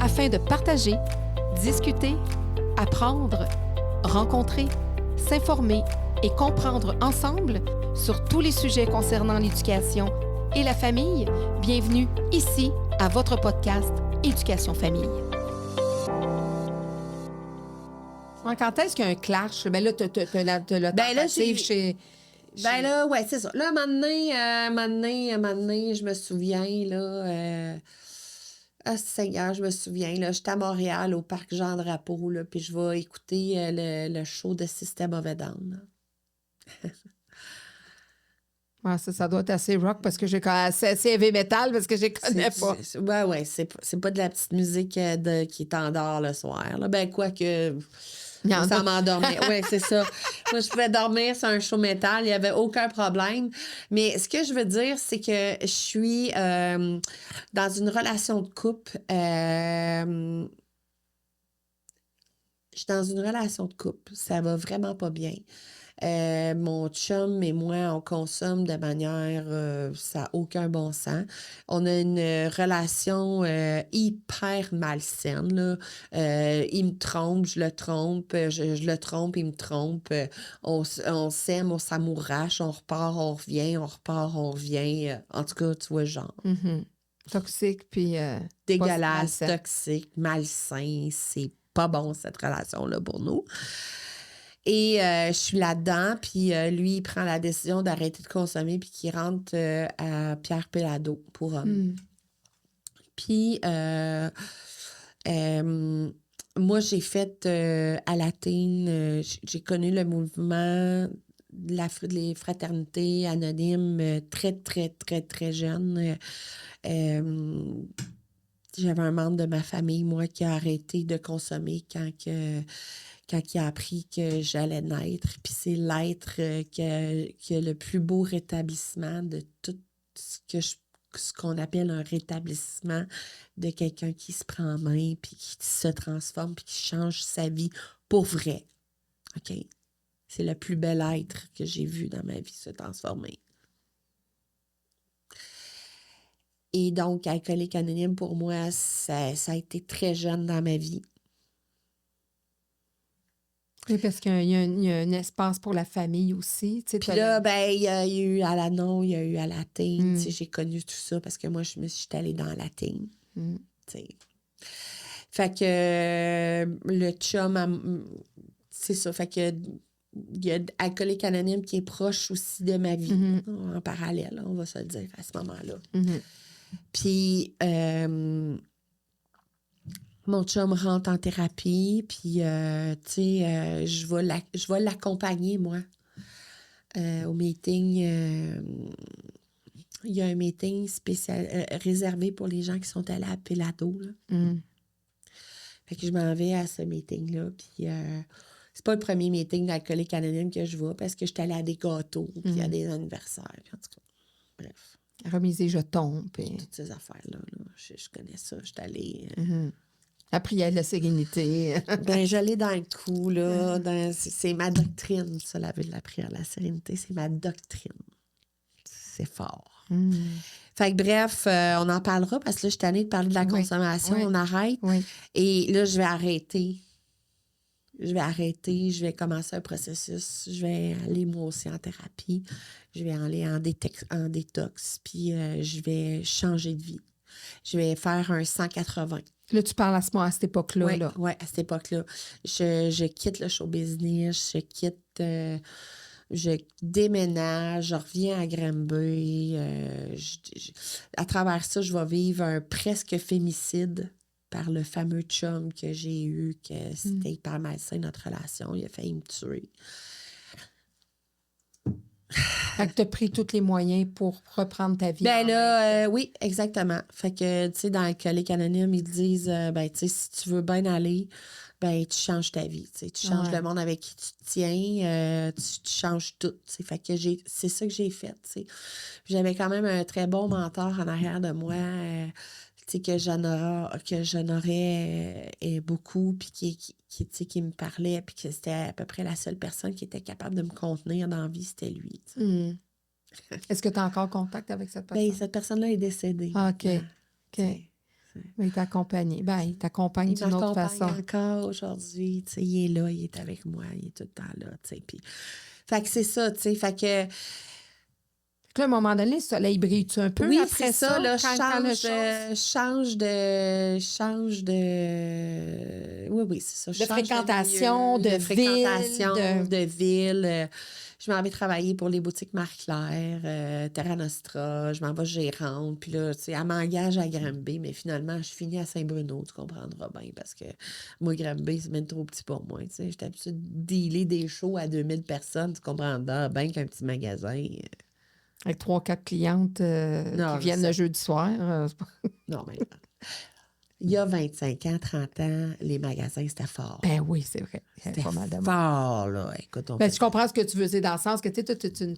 afin de partager, discuter, apprendre, rencontrer, s'informer et comprendre ensemble sur tous les sujets concernant l'éducation et la famille. Bienvenue ici à votre podcast Éducation Famille. Quand est-ce qu'il y a un clash? Ben là, tu as la tentative chez... Ben là, ouais, c'est ça. Là, un moment donné, je me souviens, là... Ah, Seigneur, je me souviens, là, j'étais à Montréal, au parc Jean-Drapeau, là, puis je vais écouter le show de System of a Down. Ouais, ça doit être assez rock parce que c'est assez heavy metal parce que je connais pas. Ouais, c'est pas de la petite musique qui t'endort le soir. Là. Ben, quoique... Ça m'endormait. Oui, c'est ça. Moi, je pouvais dormir sur un show métal. Il n'y avait aucun problème. Mais ce que je veux dire, c'est que je suis dans une relation de couple. Je suis dans une relation de couple. Ça va vraiment pas bien. Mon chum et moi, on consomme de manière... ça n'a aucun bon sens. On a une relation hyper malsaine. Là. Il me trompe, je le trompe, je le trompe, il me trompe. On s'aime, on s'amourache, on repart, on revient, on repart, on revient. En tout cas, tu vois, genre... Mm-hmm. Toxique, puis... dégueulasse, toxique, malsain. C'est pas bon, cette relation-là, pour nous. Et je suis là-dedans, puis lui, il prend la décision d'arrêter de consommer puis qu'il rentre à Pierre Péladeau pour hommes. Puis, moi, j'ai fait à Latine, j'ai connu le mouvement des fraternités anonymes très, très, très, très jeune. J'avais un membre de ma famille, moi, qui a arrêté de consommer quand il a appris que j'allais naître. Puis c'est l'être qui a le plus beau rétablissement de tout ce qu'on appelle un rétablissement de quelqu'un qui se prend en main, puis qui se transforme, puis qui change sa vie pour vrai. OK? C'est le plus bel être que j'ai vu dans ma vie se transformer. Et donc, Alcoolique Anonyme, pour moi, ça a été très jeune dans ma vie. Oui, parce qu'il y a un espace pour la famille aussi. Puis là, ben, il y a eu à l'Anon, il y a eu à Latine. J'ai connu tout ça parce que moi, je suis allée dans Latine. Fait que le chum, c'est ça. Fait que il y a Alcoolique Anonyme qui est proche aussi de ma vie, en parallèle, on va se le dire à ce moment-là. Puis, mon chum rentre en thérapie, puis, je vais l'accompagner, moi, au meeting. Il y a un meeting spécial réservé pour les gens qui sont allés à Péladeau. Fait que je m'en vais à ce meeting-là, puis c'est pas le premier meeting d'Alcoolique Anonyme que je vois, parce que je suis allée à des gâteaux, puis à des anniversaires, puis en tout cas, bref. Remise des jetons, puis... Toutes ces affaires-là, je connais ça, je suis allée... La prière de la sérénité. Ben, j'allais dans le coup, là. C'est ma doctrine, ça, la prière de la sérénité. C'est ma doctrine. C'est fort. Fait que bref, on en parlera parce que là, je suis tannée de parler de la consommation. On arrête. Et là, je vais arrêter. Je vais commencer un processus. Je vais aller, moi aussi, en thérapie. Je vais aller en détox. Puis, je vais changer de vie. Je vais faire un 180. Là, tu parles à cette époque-là. Oui, à cette époque-là. Je quitte le show business, je déménage, je reviens à Granby. À travers ça, je vais vivre un presque fémicide par le fameux chum que j'ai eu, que c'était hyper malsain notre relation. Il a failli me tuer. Fait que tu as pris tous les moyens pour reprendre ta vie. Ben là, oui, exactement. Fait que, tu sais, dans Alcoolique Anonyme, ils disent, ben, tu sais, si tu veux bien aller, ben, tu changes ta vie. Tu sais, tu changes le monde avec qui tu te tiens, tu changes tout. Tu sais, fait que c'est ça que j'ai fait, tu sais. J'avais quand même un très bon mentor en arrière de moi, tu sais, que j'honorais beaucoup, puis qui me parlait, puis que c'était à peu près la seule personne qui était capable de me contenir dans la vie, c'était lui. Est-ce que tu as encore contact avec cette personne? Ben, cette personne-là est décédée. OK. OK. Mais il t'accompagne. Ben, il t'accompagne Il d'une autre m'accompagne façon. encore aujourd'hui. Tu sais, il est là, il est avec moi, il est tout le temps là. Tu sais, puis... Fait que c'est ça, tu sais. Fait que Puis là, à un moment donné, le soleil brille-tu un peu oui, après c'est ça, là, quand le change de... Oui, oui, c'est ça. de Change fréquentation, milieu, de fréquentation, ville, de ville. Je m'en vais travailler pour les boutiques Marie-Claire, Terra Nostra. Je m'en vais gérante. Puis là, tu sais, elle m'engage à Granby, mais finalement, je finis à Saint-Bruno, tu comprendras bien, parce que moi, Granby, c'est même trop petit pour moi, tu sais. J'étais habituée de dealer des shows à 2000 personnes, tu comprendras bien qu'un petit magasin... avec 3-4 clientes qui Non, viennent le jeudi soir. non, mais il y a 25 ans, 30 ans, les magasins, c'était fort. Ben oui, c'est vrai. Il y avait C'était pas mal de monde. fort, là. Écoute, on Ben, fait... je comprends ce que tu veux dire dans le sens que tu es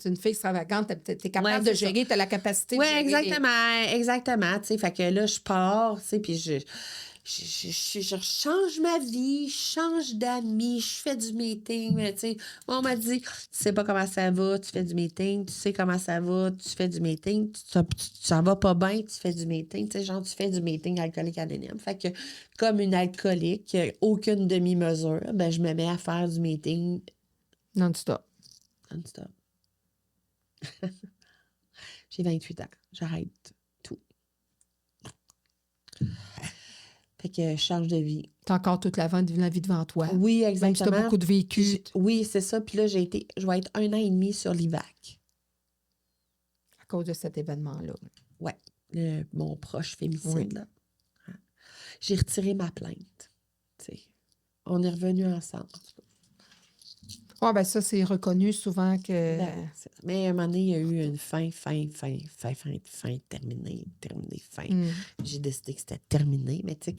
une fille extravagante, tu es capable Ouais, de c'est gérer, tu as la capacité de Oui, gérer. exactement, tu sais, fait que là, je pars, tu sais, puis je change ma vie, je change d'amis, je fais du meeting, mais tu sais, on m'a dit, tu sais pas comment ça va, tu fais du meeting, tu sais comment ça va, tu fais du meeting, ça va pas bien, tu fais du meeting, tu sais, genre, tu fais du meeting alcoolique anonyme. Fait que, comme une alcoolique, aucune demi-mesure, ben, je me mets à faire du meeting Non-stop. non-stop. J'ai 28 ans, j'arrête tout. Fait que je change de vie. Tu as encore toute la vie devant toi. Oui, Même si tu as exactement. beaucoup de vécu. Oui, c'est ça. Puis là, je vais être 1 an et demi sur l'IVAC. À cause de cet événement-là. Oui, mon proche fémicide, Oui. là. J'ai retiré ma plainte. T'sais. On est revenus ensemble. Ah, ben ça, c'est reconnu souvent que. Ben, mais à un moment donné, il y a eu une fin terminée. J'ai décidé que c'était terminé. Mais tu sais,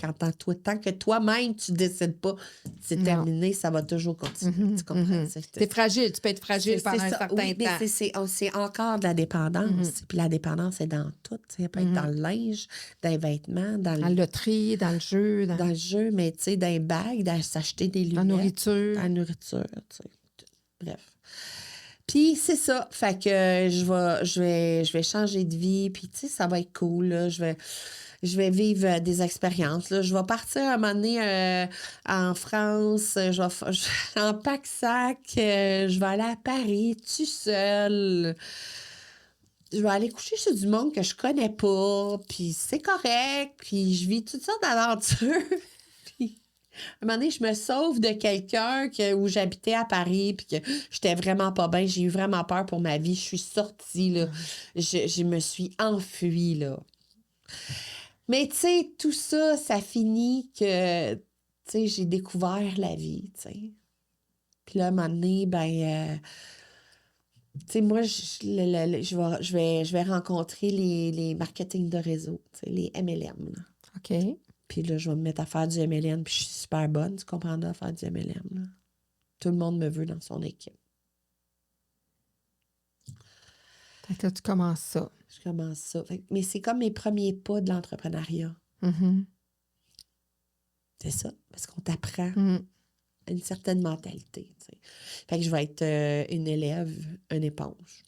tant que toi-même, tu décides pas c'est terminé, ça va toujours continuer. Tu comprends? T'es fragile, tu peux être fragile pendant un certain oui, temps. mais c'est encore de la dépendance. Puis la dépendance, c'est dans tout. Ça peut être dans le linge, dans les vêtements, Dans le loterie, dans le jeu. dans le jeu, mais tu sais, dans les bagues, dans s'acheter des lunettes. La nourriture. Dans la nourriture, tu sais. Bref. Puis c'est ça, fait que je vais changer de vie, puis tu sais, ça va être cool, là. Je vais vivre des expériences, là. Je vais partir à un moment donné en France, en pack-sac, je vais aller à Paris, tout seul. Je vais aller coucher chez du monde que je connais pas, puis c'est correct, puis je vis toutes sortes d'aventures. Un moment donné, je me sauve de quelqu'un où j'habitais à Paris puis que j'étais vraiment pas bien. J'ai eu vraiment peur pour ma vie. Je suis sortie, là. Je me suis enfuie, là. Mais, tu sais, tout ça, ça finit que, tu sais, j'ai découvert la vie, tu sais. Puis là, un moment donné, ben... tu sais, moi, je vais rencontrer les marketing de réseau, tu sais, les MLM, là. OK. Puis là, je vais me mettre à faire du MLM, puis je suis super bonne, tu comprends, à faire du MLM. Là. Tout le monde me veut dans son équipe. Fait que là, tu commences ça. Je commence ça. Mais c'est comme mes premiers pas de l'entrepreneuriat. Mm-hmm. C'est ça, parce qu'on t'apprend Mm. une certaine mentalité. Tu sais. Fait que je vais être une élève, une éponge.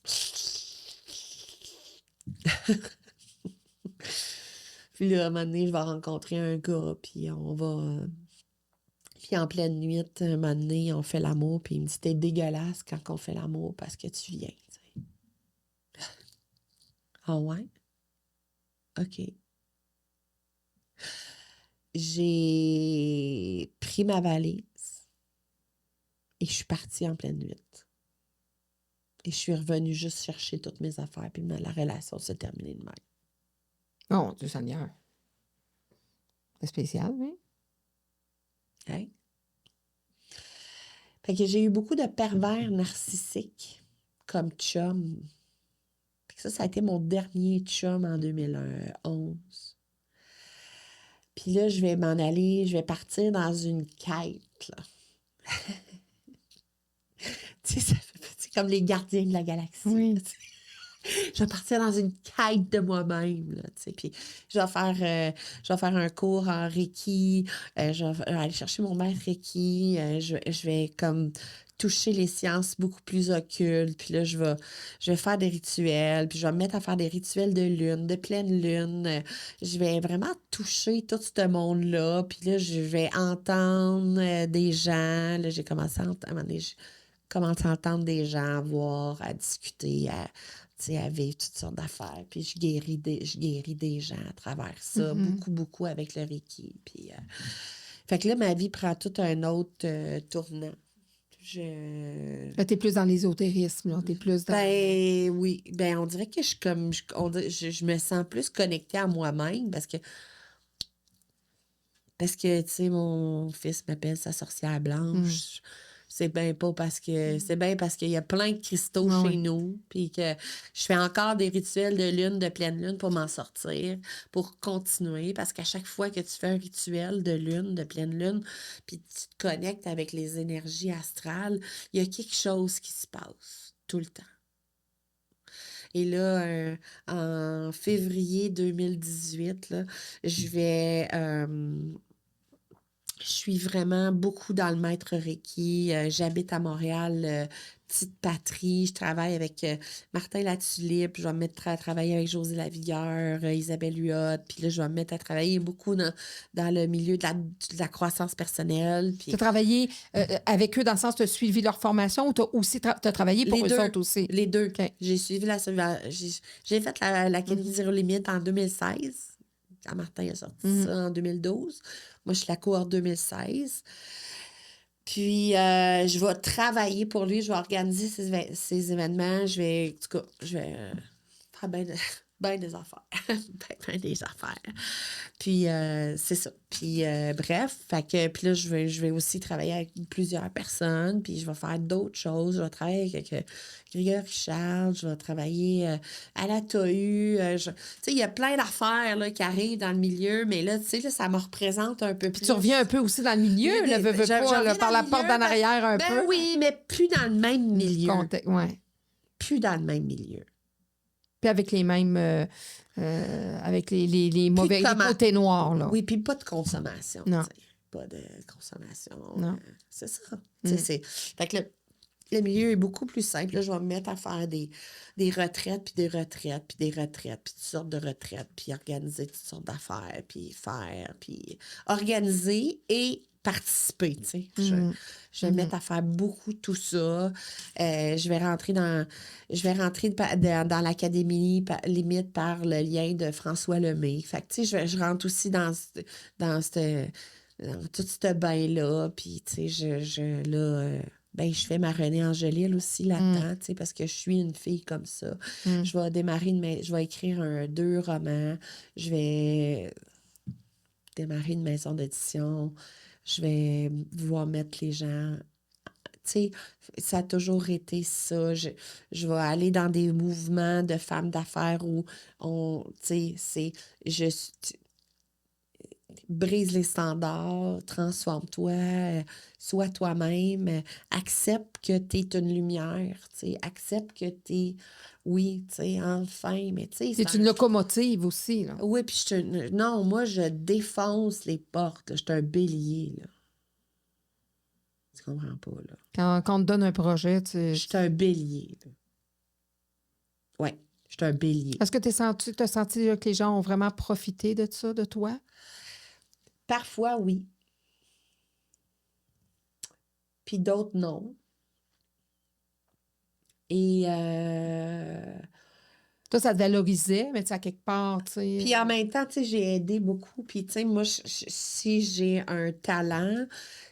Puis là, à un moment donné, je vais rencontrer un gars, puis on va... Puis en pleine nuit, un moment donné, on fait l'amour, puis il me dit « T'es dégueulasse quand on fait l'amour parce que tu viens. » Ah ouais? OK. J'ai pris ma valise et je suis partie en pleine nuit. Et je suis revenue juste chercher toutes mes affaires, puis la relation s'est terminée de même. Oh, Dieu Seigneur. C'est spécial, oui. Hein? Fait que j'ai eu beaucoup de pervers narcissiques comme chum. Fait que ça a été mon dernier chum en 2011. Puis là, je vais partir dans une quête, là. Tu sais, c'est comme les gardiens de la galaxie. Oui. je vais partir dans une quête de moi-même, là, tu sais. Puis je vais faire un cours en Reiki, je vais aller chercher mon maître Reiki, je vais comme toucher les sciences beaucoup plus occultes, puis là, je vais faire des rituels, puis je vais me mettre à faire des rituels de lune, de pleine lune. Je vais vraiment toucher tout ce monde-là, puis là, je vais entendre des gens. Là, j'ai commencé à un moment donné, commencer à entendre des gens, à voir, à discuter, tu sais, à vivre toutes sortes d'affaires. Puis je guéris des gens à travers ça, beaucoup, beaucoup avec le Reiki. Puis, fait que là, ma vie prend tout un autre tournant. Là, t'es plus dans l'ésotérisme, là. T'es plus dans... Ben oui, ben on dirait que je me sens plus connectée à moi-même parce que, tu sais, mon fils m'appelle sa sorcière blanche. C'est bien pas parce que... C'est bien parce qu'il y a plein de cristaux chez nous, puis que je fais encore des rituels de lune, de pleine lune pour m'en sortir, pour continuer, parce qu'à chaque fois que tu fais un rituel de lune, de pleine lune, puis tu te connectes avec les énergies astrales, il y a quelque chose qui se passe tout le temps. Et là, en février 2018, là, je suis vraiment beaucoup dans le maître Reiki. J'habite à Montréal, petite patrie. Je travaille avec Martin Latulippe. Je vais me mettre à travailler avec Josée Lavigueur, Isabelle Huot. Puis là, je vais me mettre à travailler beaucoup dans le milieu de la croissance personnelle. Puis... Tu as travaillé avec eux dans le sens, tu as suivi leur formation ou tu as aussi travaillé pour eux autres aussi? Les deux. Okay. J'ai suivi j'ai fait l'Académie Zéro Limite en 2016. Quand Martin a sorti ça en 2012. Moi, je suis la cohorte 2016. Puis, je vais travailler pour lui. Je vais organiser ces événements. Je vais faire bien des affaires. bien des affaires. Puis, c'est ça. Puis, bref. Puis là, je vais aussi travailler avec plusieurs personnes. Puis, je vais faire d'autres choses. Je vais travailler avec Grégory Richard. Je vais travailler à la TAU. Tu sais, il y a plein d'affaires là, qui arrivent dans le milieu. Mais là, tu sais, là, ça me représente un peu plus. Puis, tu reviens un peu aussi dans le milieu. Par la porte d'en arrière un peu. Oui, mais plus dans le même milieu. Ouais. Plus dans le même milieu. Puis avec les mêmes... avec les mauvais les côtés noirs, là. Oui, puis pas de consommation. Non. Pas de consommation. Non. C'est ça. Fait que le milieu est beaucoup plus simple. Là, je vais me mettre à faire des retraites, puis des retraites, puis des retraites, puis toutes sortes de retraites, puis organiser toutes sortes d'affaires, puis organiser et participer, tu sais. Je vais me mettre à faire beaucoup tout ça. Je vais rentrer dans l'académie limite par le lien de François Lemay. Fait que, tu sais, je rentre aussi dans tout ce bain-là. Puis, tu sais, je fais ma Renée Angélil aussi là-dedans, tu sais, parce que je suis une fille comme ça. Je vais écrire 2 romans. Je vais démarrer une maison d'édition. Je vais vouloir mettre les gens... Tu sais, ça a toujours été ça. Je vais aller dans des mouvements de femmes d'affaires où tu sais, brise les standards, transforme-toi, sois toi-même, accepte que tu es une lumière, tu sais, accepte que tu es, oui, tu sais, enfin, mais tu sais... C'est une locomotive aussi, là. Oui, puis non, moi, je défonce les portes, je suis un bélier, là. Tu comprends pas, là. Quand on te donne un projet, je suis un bélier, là. Oui, je suis un bélier. Est-ce que tu as senti que les gens ont vraiment profité de ça, de toi? Parfois, oui. Puis d'autres, non. Et... Toi, ça te valorisait, mais tu sais, à quelque part, tu sais... Puis en même temps, tu sais, j'ai aidé beaucoup. Puis, tu sais, moi, si j'ai un talent,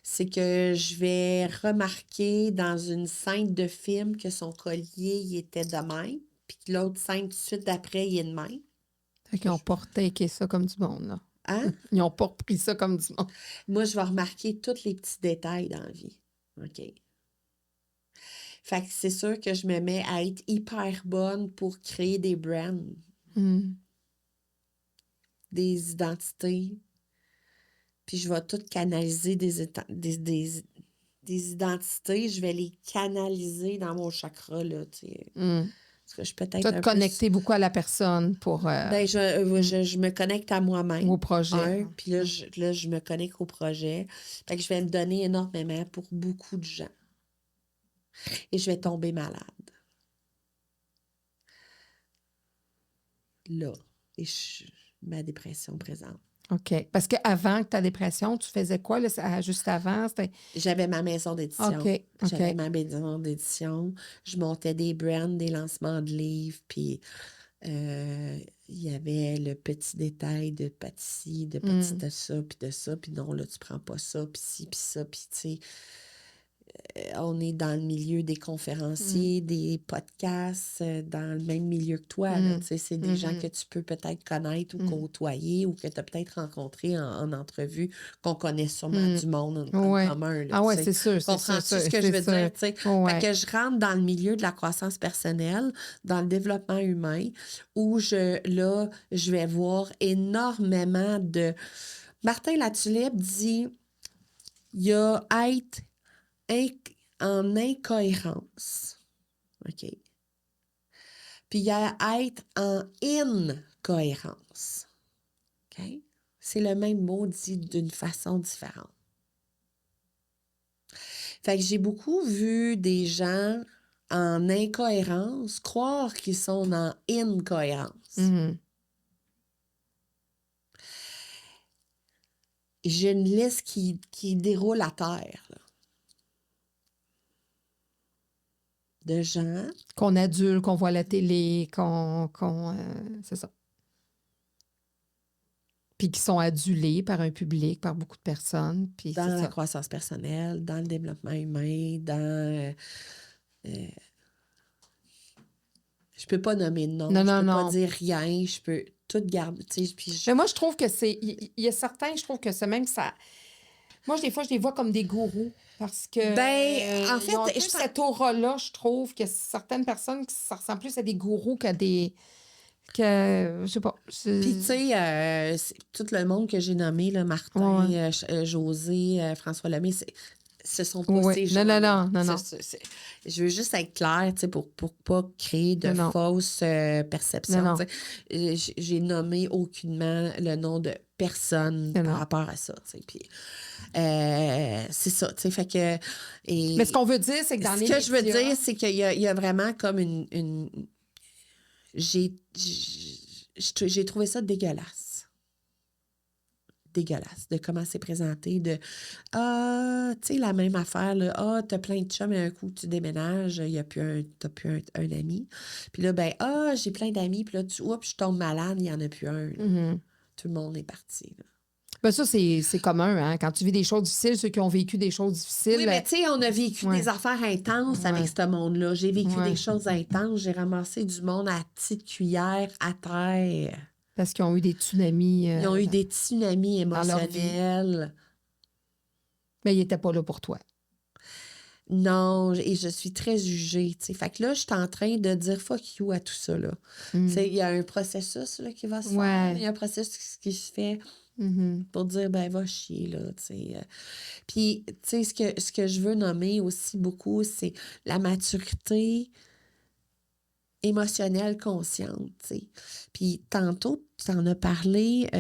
c'est que je vais remarquer dans une scène de film que son collier, il était de même. Puis l'autre scène, tout de suite d'après, il est de même. Fait qu'ils ont pas také ça comme du monde, là. Hein? Ils n'ont pas repris ça comme du monde. Moi, je vais remarquer tous les petits détails dans la vie. OK? Fait que c'est sûr que je me mets à être hyper bonne pour créer des brands, des identités. Puis je vais tout canaliser des identités. Je vais les canaliser dans mon chakra, là, tu sais. Parce que je suis peut-être Tu as un te peu... connecté beaucoup à la personne pour Ben, je me connecte à moi-même. au projet. Puis là, je me connecte au projet. Fait que je vais me donner énormément pour beaucoup de gens. Et je vais tomber malade. Là. Et ma dépression présente. OK. Parce qu'avant que ta dépression, tu faisais quoi, là, juste avant? J'avais ma maison d'édition. OK. J'avais ma maison d'édition. Je montais des brands, des lancements de livres, puis il y avait le petit détail de pâtisserie, de petit de ça, puis non, là, tu prends pas ça, puis ci, puis ça, puis tu sais, on est dans le milieu des conférenciers, des podcasts, dans le même milieu que toi, là, tu sais, c'est des gens que tu peux peut-être connaître ou côtoyer ou que tu as peut-être rencontré en entrevue, qu'on connaît sûrement du monde en commun, là, Ah ouais, tu sais. c'est sûr, c'est Comprends-tu sûr, ce que je veux dire, tu sais? Ouais. Fait que je rentre dans le milieu de la croissance personnelle, dans le développement humain, où là, je vais voir énormément de... Martin Latulippe dit, il y a être en incohérence. OK? Puis il y a être en incohérence. OK? C'est le même mot dit d'une façon différente. Fait que j'ai beaucoup vu des gens en incohérence croire qu'ils sont en incohérence. J'ai une liste qui déroule à terre, là, de gens. Qu'on adulte, qu'on voit à la télé, c'est ça. Puis qui sont adulés par un public, par beaucoup de personnes. Puis Dans la ça. croissance personnelle, dans le développement humain, dans... je peux pas nommer de nom, je peux pas dire rien, je peux tout garder. Mais moi, je trouve que c'est... Il y a certains, je trouve que c'est même ça... Moi, des fois, je les vois comme des gourous parce que en fait, ils ont un peu cette aura-là, je trouve, que certaines personnes, ça ressemble plus à des gourous qu'à des... je sais pas. Puis, tu sais, tout le monde que j'ai nommé, là, Martin, José, François Lemay, ce sont pas ces gens. Non. Je veux juste être claire, tu sais, pour pas créer de fausses perceptions. J'ai nommé aucunement le nom de personne par rapport à ça, tu sais. Puis, c'est ça, tu sais, fait que... Mais ce qu'on veut dire, c'est que dans les médias... Ce que je veux dire, c'est qu'il y a vraiment comme une... J'ai trouvé ça dégueulasse. Dégueulasse de comment c'est présenté, de tu sais, la même affaire, là, t'as plein de chums et un coup, tu déménages, t'as plus un ami. Puis là, ben, j'ai plein d'amis, puis là, je tombe malade, il n'y en a plus un. Tout le monde est parti, là. Ben ça, c'est commun, hein? Quand tu vis des choses difficiles, ceux qui ont vécu des choses difficiles... Oui, mais tu sais, on a vécu des affaires intenses avec ce monde-là. J'ai vécu des choses intenses. J'ai ramassé du monde à petite cuillère, à terre. Parce qu'ils ont eu des tsunamis... Ils ont eu des tsunamis émotionnels. Mais ils n'étaient pas là pour toi. Non, et je suis très jugée, tu sais. Fait que là, je suis en train de dire fuck you à tout ça, là. Tu sais, il y a un processus, là, qui va se faire. Il y a un processus qui se fait pour dire, ben, va chier, là, tu sais. Puis, tu sais, ce que je veux nommer aussi beaucoup, c'est la maturité émotionnelle consciente, tu sais. Puis, tantôt, tu en as parlé,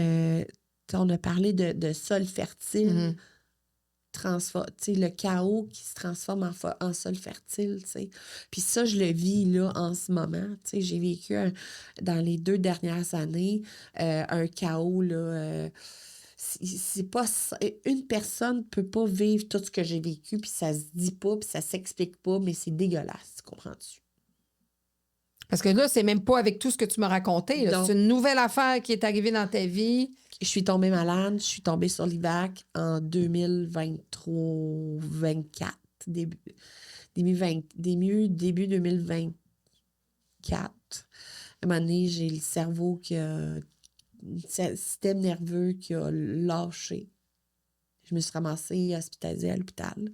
on a parlé de sol fertile, le chaos qui se transforme en sol fertile, tu sais. Puis ça, je le vis, là, en ce moment, tu sais. J'ai vécu, dans les 2 dernières années, un chaos, là... c'est pas... Une personne peut pas vivre tout ce que j'ai vécu, puis ça se dit pas, puis ça s'explique pas, mais c'est dégueulasse, comprends-tu? Parce que là, c'est même pas avec tout ce que tu m'as raconté. Là. C'est une nouvelle affaire qui est arrivée dans ta vie. Je suis tombée malade. Je suis tombée sur l'IVAC en 2023-24. Début 2024. À un moment donné, j'ai le cerveau qui a... Le système nerveux qui a lâché. Je me suis ramassée hospitalisée à l'hôpital.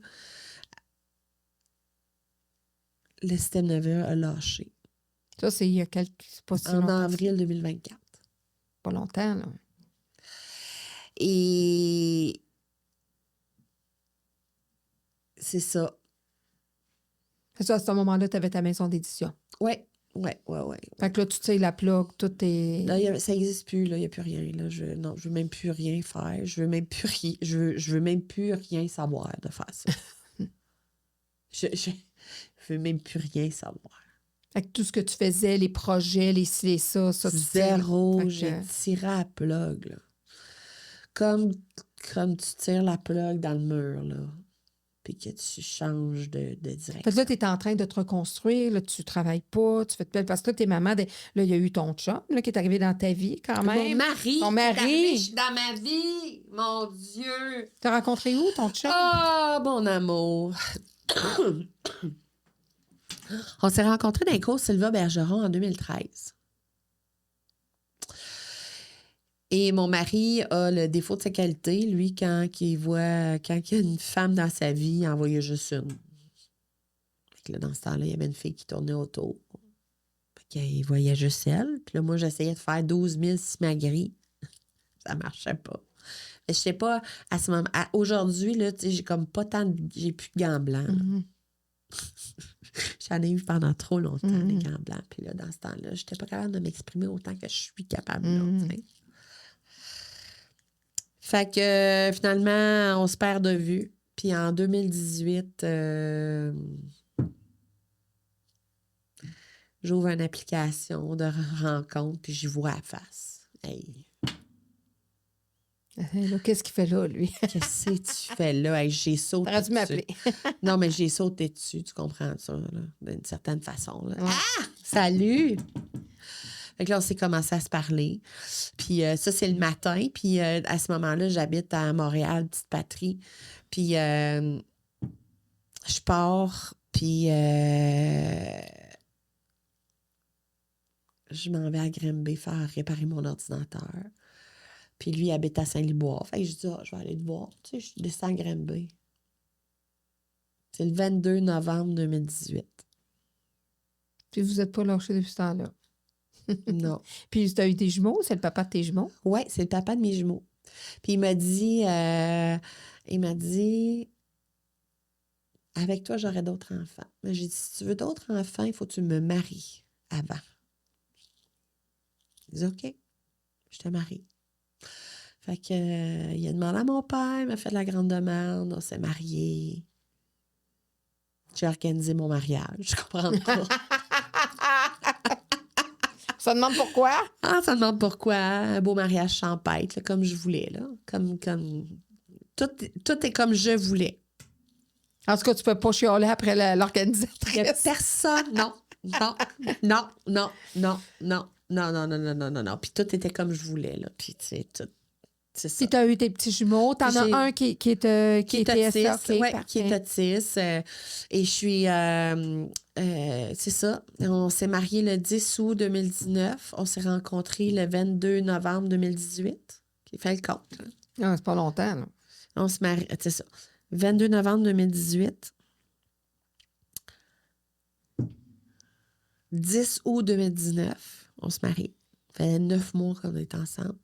Le système nerveux a lâché. Ça, c'est il y a pas si longtemps. En avril 2024. Pas longtemps, là. Et c'est ça. C'est ça, à ce moment-là, tu avais ta maison d'édition. Oui. Ouais. Fait que là, tu sais, la plug, tout est... Là, ça n'existe plus, là, il n'y a plus rien. Là. Je veux même plus rien faire. Je veux même plus rien. Je veux même plus rien savoir de faire ça. Je veux même plus rien savoir. Fait que tout ce que tu faisais, les projets, les ci, les ça, tu Zéro, tires. j'ai tiré à la plug, là. Comme tu tires la plug dans le mur, là. Puis que tu changes de direction. Fait que là, tu es en train de te reconstruire, là, tu travailles pas, tu fais de belle... Parce que là, t'es maman, là, il y a eu ton chum, là, qui est arrivé dans ta vie, quand même. Mon mari! Ton qui est arrivé mari! dans ma vie! Mon Dieu! T'as rencontré où, ton chum? Oh, mon amour! On s'est rencontrés dans les cours Sylva Bergeron en 2013. Et mon mari a le défaut de sa qualité. Lui, quand il y a une femme dans sa vie, il en voyait juste une. Fait que là, dans ce temps-là, il y avait une fille qui tournait autour. Fait qu'il voyait juste elle. Puis là, moi, j'essayais de faire 12 000 simagrées. Ça marchait pas. Mais je sais pas, à ce moment... Aujourd'hui, là, j'ai comme pas tant de... J'ai plus de gants blancs. J'en ai eu pendant trop longtemps, des gants blancs. Puis là, dans ce temps-là, j'étais pas capable de m'exprimer autant que je suis capable. Là, fait que finalement, on se perd de vue. Puis en 2018, j'ouvre une application de rencontre, puis j'y vois la face. Hey. Là, qu'est-ce qu'il fait là, lui? Qu'est-ce que tu fais là? Hey, j'ai sauté. T'aurais dû m'appeler. Non, mais j'ai sauté dessus, tu comprends ça, là, d'une certaine façon. Là. Ouais. Ah! Salut! Fait que là, on s'est commencé à se parler. Puis ça, c'est le matin. Puis à ce moment-là, j'habite à Montréal, petite patrie. Puis je pars, puis je m'en vais à Grimby faire réparer mon ordinateur. Puis lui, il habite à Saint-Liboire. Fait que je dis, je vais aller te voir. Tu sais, je descends à Grimby. C'est le 22 novembre 2018. Puis vous n'êtes pas lâchés depuis ce temps-là? Non. Puis tu as eu tes jumeaux? C'est le papa de tes jumeaux? Oui, c'est le papa de mes jumeaux. Puis il m'a dit, avec toi, j'aurai d'autres enfants. Mais j'ai dit, si tu veux d'autres enfants, il faut que tu me maries avant. Il dit, OK, je te marie. Fait que, il a demandé à mon père, il m'a fait la grande demande, on s'est mariés. J'ai organisé mon mariage, je comprends pas. Ça demande pourquoi? Ah, ça demande pourquoi. Un beau mariage champêtre, là, comme je voulais. Là. Comme... Tout est comme je voulais. En tout cas, tu peux pas chialer après l'organisatrice. Il n'y a personne. Non. Puis tout était comme je voulais. Là. Puis, tu sais, tout. C'est ça. Puis tu as eu tes petits jumeaux. T'en as un qui est autiste. okay, Oui, qui est autiste. Et je suis... c'est ça. On s'est mariés le 10 août 2019. On s'est rencontrés le 22 novembre 2018. Qui fait le compte. Hein. Ah, c'est pas longtemps. Là. On se marie... C'est ça. 22 novembre 2018. 10 août 2019. On se marie. Ça fait 9 mois qu'on est ensemble.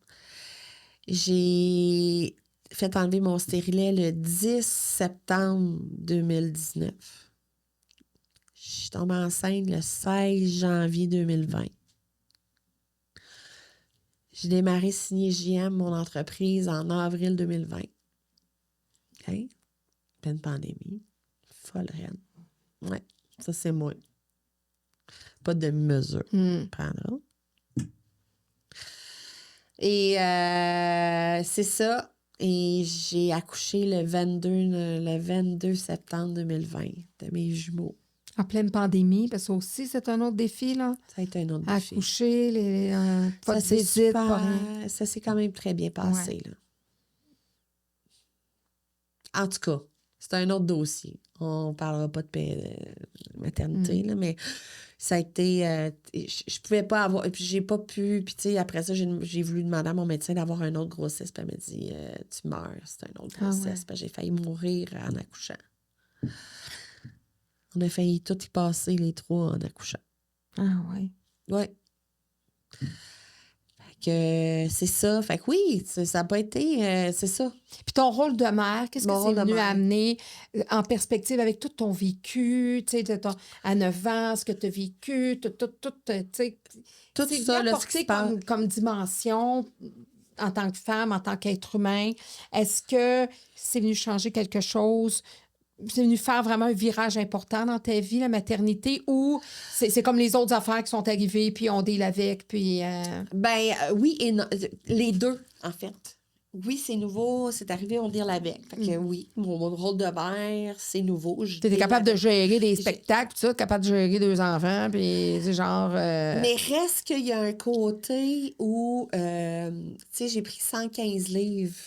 J'ai fait enlever mon stérilet le 10 septembre 2019. Je suis tombée enceinte le 16 janvier 2020. J'ai démarré signer JM, mon entreprise, en avril 2020. OK? Pleine pandémie. Folle reine. Ouais, ça c'est moi. Pas de demi-mesure. Prendra. Et c'est ça. Et j'ai accouché le 22 septembre 2020 de mes jumeaux. En pleine pandémie, parce que ça aussi, c'est un autre défi, là. Ça a été un autre défi. Accoucher, pas de ça, visite, pas rien. Ça s'est quand même très bien passé, là. En tout cas, c'est un autre dossier. On ne parlera pas de maternité, là, mais ça a été... je pouvais pas avoir... Et puis, j'ai pas pu... Puis, tu sais, après ça, j'ai voulu demander à mon médecin d'avoir une autre grossesse. Puis, elle m'a dit, tu meurs, c'est une autre grossesse. Puis, j'ai failli mourir en accouchant. On a failli tout y passer, les 3, en accouchant. Ah, oui. Oui. que c'est ça. Fait que oui, ça n'a pas été... c'est ça. Puis ton rôle de mère, qu'est-ce que Mon c'est rôle de venu mère. amener en perspective avec tout ton vécu, tu sais, à 9 ans, ce que tu as vécu, tout, tu sais, Tout c'est ça, bien là, ce qui apporté se passe. comme dimension en tant que femme, en tant qu'être humain. Est-ce que c'est venu changer quelque chose? C'est venu faire vraiment un virage important dans ta vie, la maternité, ou c'est comme les autres affaires qui sont arrivées, puis on deal avec, puis... Ben oui et non. Les deux, en fait. Oui, c'est nouveau, c'est arrivé, on deal avec. Fait que oui, mon rôle de mère, c'est nouveau. Tu étais capable de gérer des spectacles, tout ça, capable de gérer 2 enfants, puis c'est genre... Mais reste qu'il y a un côté où, tu sais, j'ai pris 115 livres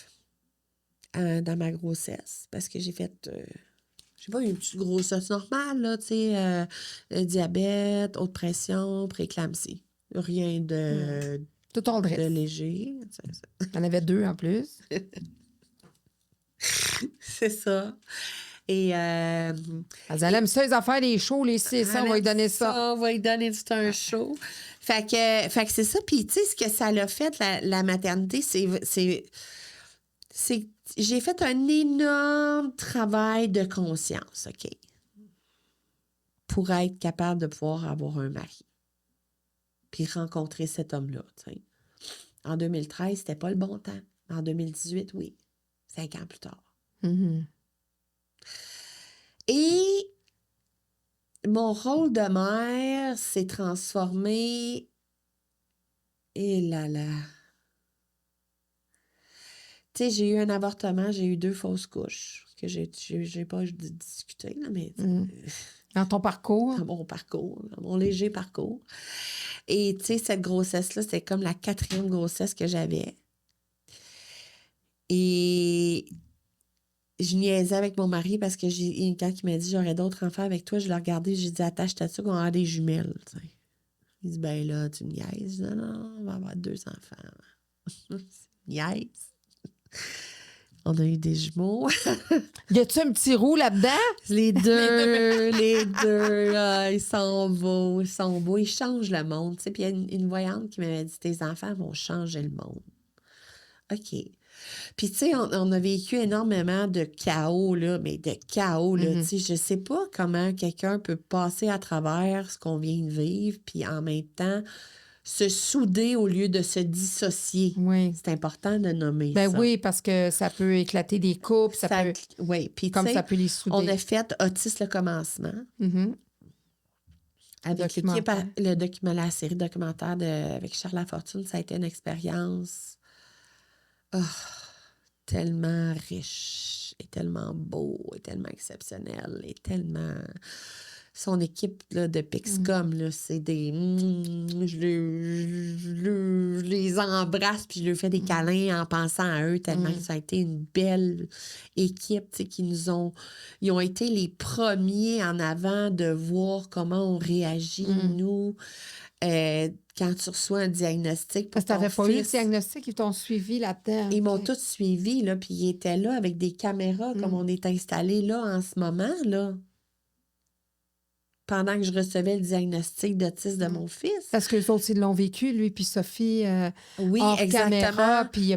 dans ma grossesse parce que j'ai fait, je sais pas, une petite grossesse normale, là, tu sais, diabète, haute pression, prééclampsie. Rien de Tout ton dress. léger. T'en avais 2 en plus. C'est ça. Et. Elle aime ça, les affaires, les shows, les 600, on va lui donner ça. On va lui donner tout un show. Fait que c'est ça. Puis, tu sais, ce que ça l'a fait, la maternité, c'est j'ai fait un énorme travail de conscience, OK? Pour être capable de pouvoir avoir un mari. Puis rencontrer cet homme-là, tu sais. En 2013, c'était pas le bon temps. En 2018, oui. 5 ans plus tard. Mm-hmm. Et mon rôle de mère s'est transformé. Et là là. Tu sais, j'ai eu un avortement, j'ai eu 2 fausses couches. Que j'ai pas discuté, là, mais. Dans ton parcours? Dans mon parcours, dans mon léger parcours. Et tu sais, cette grossesse-là, c'est comme la 4e grossesse que j'avais. Et je niaisais avec mon mari parce que quand il m'a dit j'aurais d'autres enfants avec toi, je l'ai regardé, j'ai dit attache-toi dessus qu'on va avoir des jumelles. T'sais. Il dit ben là, tu niaises. Je dis, non, on va avoir 2 enfants. Niaise. On a eu des jumeaux. Y a-tu un petit roux là-dedans? Les deux, là, ils sont beaux, ils changent le monde. Puis il y a une voyante qui m'avait dit tes enfants vont changer le monde. OK. Puis, tu sais, on a vécu énormément de chaos, là, mais de chaos, là. Tu sais, je sais pas comment quelqu'un peut passer à travers ce qu'on vient de vivre, puis en même temps, se souder au lieu de se dissocier. Oui. C'est important de nommer Ben ça. oui, parce que ça peut éclater des couples, ça peut... Oui, puis comme ça peut les souder. on a fait Otis le commencement. Avec l'équipe, la série documentaire avec Charles Lafortune, ça a été une expérience tellement riche et tellement beau et tellement exceptionnel et tellement... Son équipe là, de Pixcom, là, c'est des... Je les embrasse puis je leur fais des câlins en pensant à eux tellement que ça a été une belle équipe qui nous ont... Ils ont été les premiers en avant de voir comment on réagit, nous, quand tu reçois un diagnostic. Parce que tu n'avais pas eu de diagnostic, ils t'ont suivi là-dedans. Ils m'ont tous suivi, là, puis ils étaient là avec des caméras comme on est installé là en ce moment, là. Pendant que je recevais le diagnostic d'autisme de mon fils. Parce que les autres, ils l'ont vécu, lui, puis Sophie, oui, hors exactement. caméra, puis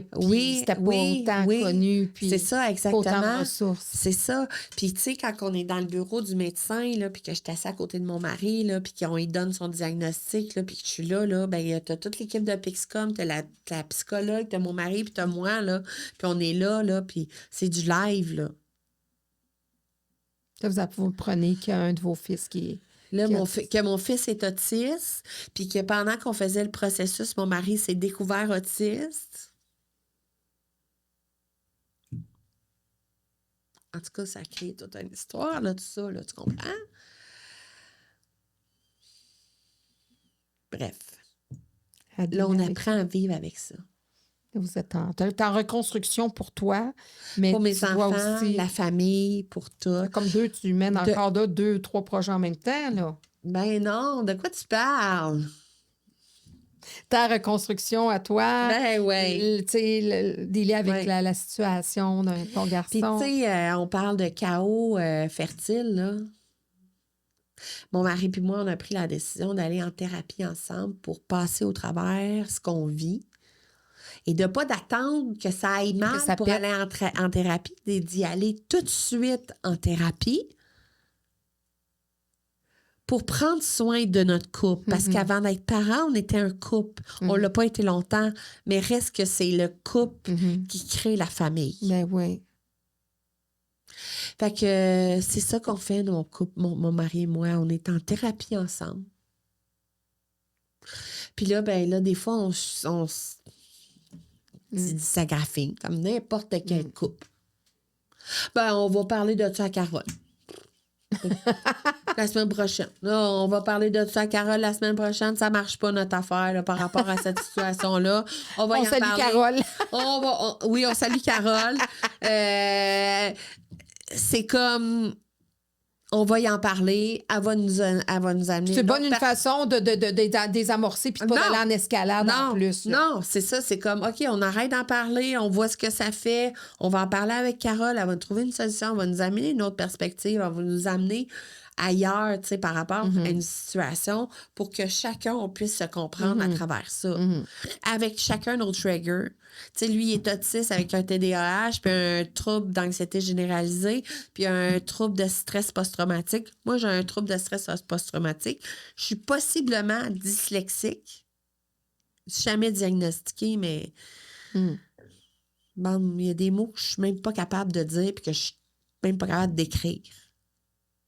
c'était pas autant connu. Puis c'est ça, exactement. Pas autant de ressources. C'est ça. Puis, tu sais, quand on est dans le bureau du médecin, là, puis que je suis assise à côté de mon mari, là, puis qu'on lui donne son diagnostic, là, puis que je suis là, ben, t'as toute l'équipe de Pixcom, t'as la psychologue, t'as mon mari, puis t'as moi, là, puis on est là, puis c'est du live, là. Là, vous prenez qu'il y a un de vos fils qui est... Là, que mon fils est autiste, puis que pendant qu'on faisait le processus, mon mari s'est découvert autiste. En tout cas, ça crée toute une histoire, là, tout ça, là, tu comprends? Bref. Là, on apprend à vivre avec ça. Vous êtes en reconstruction pour toi, mais pour mes enfants, aussi, la famille, pour tout. Comme tu mènes encore 2, 3 projets en même temps, là. Ben non, de quoi tu parles? Ta reconstruction à toi. Ben oui. Tu sais, dealer avec la situation de ton garçon. Puis tu sais, on parle de chaos fertile, là. Mon mari et moi, on a pris la décision d'aller en thérapie ensemble pour passer au travers ce qu'on vit. Et de ne pas d'attendre que ça aille mal ça pour pète. aller en thérapie, d'y aller tout de suite en thérapie pour prendre soin de notre couple. Parce qu'avant d'être parents, on était un couple. On ne l'a pas été longtemps, mais reste que c'est le couple qui crée la famille. Ben oui. Fait que c'est ça qu'on fait, mon couple, mon mari et moi. On est en thérapie ensemble. Puis là, ben là, des fois, on dit ça graphine, comme n'importe quel couple. Ben, on va parler de ça à Carole. La semaine prochaine. Là, on va parler de ça à Carole la semaine prochaine. Ça marche pas, notre affaire, là, par rapport à cette situation-là. On va y en salue parler. Carole. Oui, on salue Carole. C'est comme... On va y en parler. Elle va nous amener... C'est bonne une façon de désamorcer puis de pas aller en escalade en plus. Là. Non, c'est ça. C'est comme, OK, on arrête d'en parler. On voit ce que ça fait. On va en parler avec Carole. Elle va trouver une solution. Elle va nous amener une autre perspective. Elle va nous amener ailleurs, tu sais, par rapport à une situation pour que chacun, on puisse se comprendre à travers ça. Avec chacun notre trigger. Tu sais, lui, il est autiste avec un TDAH, puis un trouble d'anxiété généralisée, puis un trouble de stress post-traumatique. Moi, j'ai un trouble de stress post-traumatique. Je suis possiblement dyslexique. Jamais diagnostiquée, mais bon, il y a des mots que je suis même pas capable de dire, puis que je suis même pas capable d'écrire.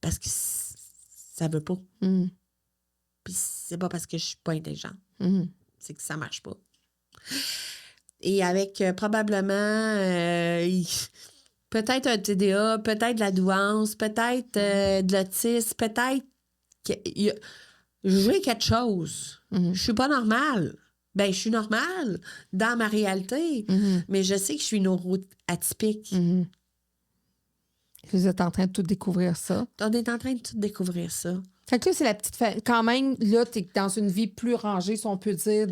Parce que ça veut pas. Puis c'est pas parce que je suis pas intelligente. C'est que ça marche pas. Et avec probablement peut-être un TDA, peut-être de la douance, peut-être de l'autisme, peut-être j'ai quelque chose. Je suis pas normale. Ben, je suis normale dans ma réalité, mais je sais que je suis neuroatypique. Vous êtes en train de tout découvrir ça. On est en train de tout découvrir ça. Fait que là, c'est la petite quand même, là, tu es dans une vie plus rangée, si on peut dire.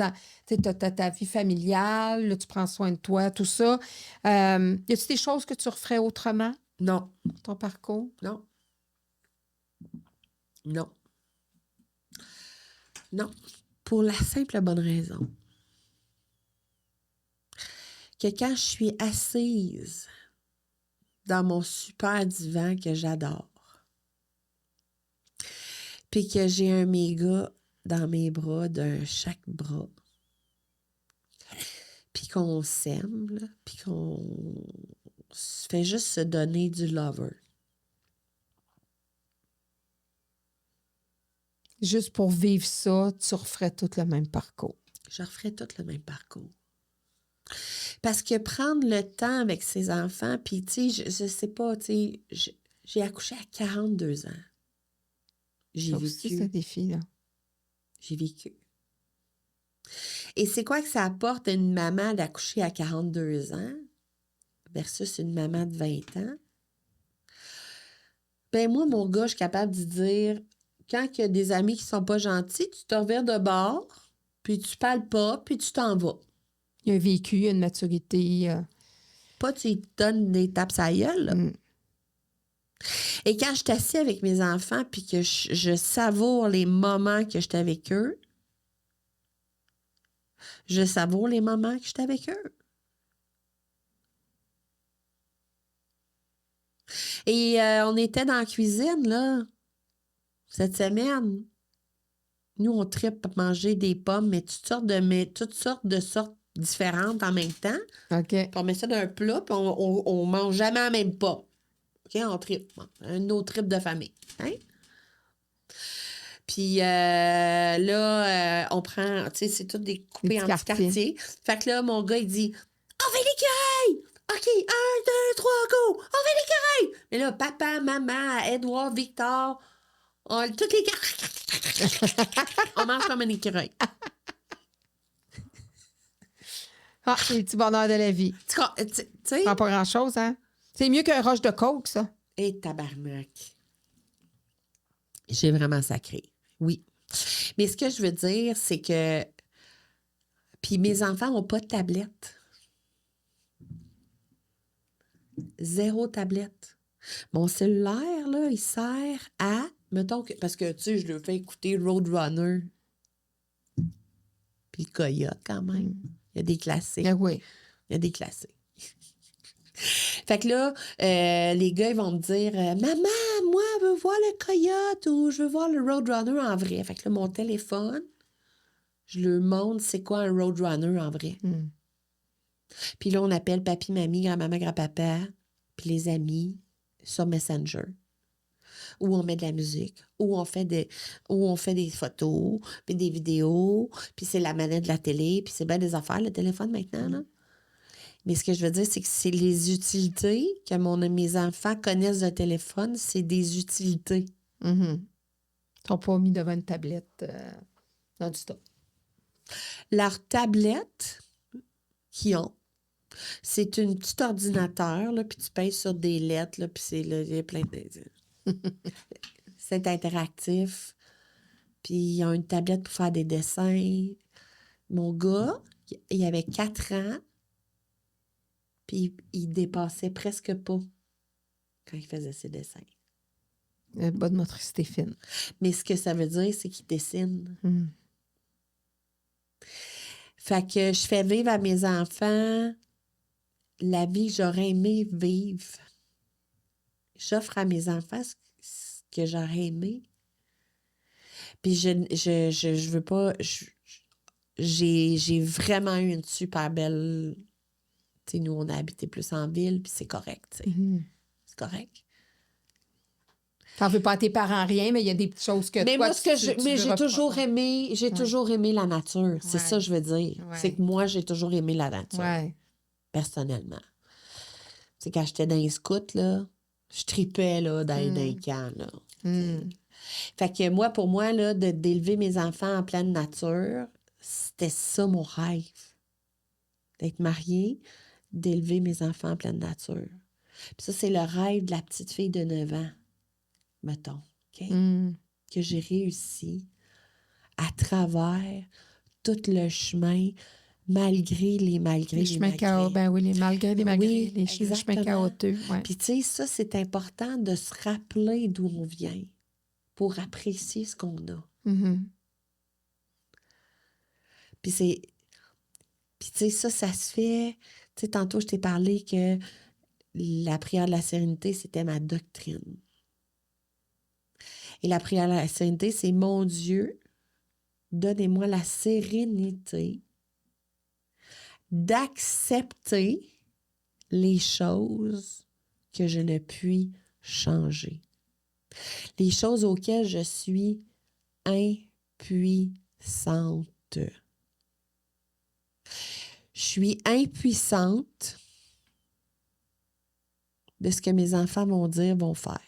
Tu as ta vie familiale, là, tu prends soin de toi, tout ça. Y a-t-il des choses que tu referais autrement? Non. Ton parcours? Non. Non. Non. Pour la simple bonne raison que quand je suis assise dans mon super divan que j'adore, puis que j'ai un méga dans mes bras, d'un chaque bras, puis qu'on s'aime, là, puis qu'on fait juste se donner du lover. Juste pour vivre ça, tu referais tout le même parcours. Je referais tout le même parcours. Parce que prendre le temps avec ses enfants, puis tu sais, je sais pas, tu sais, j'ai accouché à 42 ans. J'ai ça vécu. aussi, c'est un défi, là. J'ai vécu. Et c'est quoi que ça apporte à une maman d'accoucher à 42 ans versus une maman de 20 ans? Ben moi, mon gars, je suis capable de dire, quand il y a des amis qui sont pas gentils, tu te revires de bord, puis tu parles pas, puis tu t'en vas. Il y a un vécu, il y a une maturité. Pas tu te donnes des tapes à la gueule, là. Et quand je suis assise avec mes enfants puis que je savoure les moments que j'étais avec eux, je savoure les moments que j'étais avec eux. Et on était dans la cuisine, là, cette semaine. Nous, on tripe à manger des pommes, mais toutes sortes de sortes différentes en même temps. OK. Puis on met ça dans un plat, puis on mange jamais en même pas. OK, on tripe. Bon, un autre trip de famille. Hein? Puis là, on prend, tu sais, c'est tout découpé en petits quartiers. Fait que là, mon gars, il dit, on fait l'écureuil! OK, 1, 2, 3, go! On fait l'écureuil! Mais là, papa, maman, Edouard, Victor, toutes les on mange comme un écureuil. Ah, c'est les petits bonheurs de la vie. Tu sais? Pas grand-chose, hein? C'est mieux qu'un roche de coke, ça. Et tabarnak. J'ai vraiment sacré. Oui. Mais ce que je veux dire, c'est que... Puis mes enfants n'ont pas de tablette. 0 tablette. Mon cellulaire, là, il sert à... Mettons que... Parce que, tu sais, je le fais écouter Roadrunner. Puis le Coyote, quand même. Il y a des classiques. Ah oui. Il y a des classiques. Fait que là, les gars, ils vont me dire Maman, moi, je veux voir le coyote ou je veux voir le Roadrunner en vrai. Fait que là, mon téléphone, je leur montre c'est quoi un Roadrunner en vrai. Mm. Puis là, on appelle papi, mamie, grand-maman, grand-papa, puis les amis sur Messenger. Où on met de la musique, où on fait des photos, puis des vidéos, puis c'est la manette de la télé, puis c'est bien des affaires, le téléphone maintenant, là. Mais ce que je veux dire, c'est que c'est les utilités que mes enfants connaissent de téléphone, c'est des utilités. Mm-hmm. Ils sont pas mis devant une tablette non-stop. Leur tablette qu'ils ont, c'est un petit ordinateur, là, puis tu pèses sur des lettres, là, puis c'est là, il y a plein de... c'est interactif. Puis ils ont une tablette pour faire des dessins. Mon gars, il avait 4 ans, puis il dépassait presque pas quand il faisait ses dessins. Bonne motricité fine. Mais ce que ça veut dire, c'est qu'il dessine. Mm. Fait que je fais vivre à mes enfants la vie que j'aurais aimé vivre. J'offre à mes enfants ce que j'aurais aimé. Puis je veux pas... J'ai vraiment eu une super belle... Tu sais, nous, on a habité plus en ville, puis c'est correct, tu sais. Mm-hmm. C'est correct. T'en veux pas à tes parents rien, mais il y a des petites choses que Mais toi, moi, j'ai toujours aimé, toujours aimé la nature. C'est ça que je veux dire. Ouais. C'est que moi, j'ai toujours aimé la nature, personnellement. C'est quand j'étais dans les scouts, là, je tripais, là, dans les camps, là. Fait que moi, pour moi, là, d'élever mes enfants en pleine nature, c'était ça mon rêve. D'être mariée, d'élever mes enfants en pleine nature. Puis ça, c'est le rêve de la petite fille de 9 ans, mettons, OK? Que j'ai réussi à travers tout le chemin, malgré les chemins chaotiques. Ben oui, malgré les chemins chaotiques. Ouais. Puis tu sais, ça, c'est important de se rappeler d'où on vient pour apprécier ce qu'on a. Mm-hmm. Puis tu sais, ça se fait... Tu sais, tantôt, je t'ai parlé que la prière de la sérénité, c'était ma doctrine. Et la prière de la sérénité, c'est mon Dieu, donnez-moi la sérénité d'accepter les choses que je ne puis changer. Les choses auxquelles je suis impuissante. Je suis impuissante de ce que mes enfants vont dire, vont faire.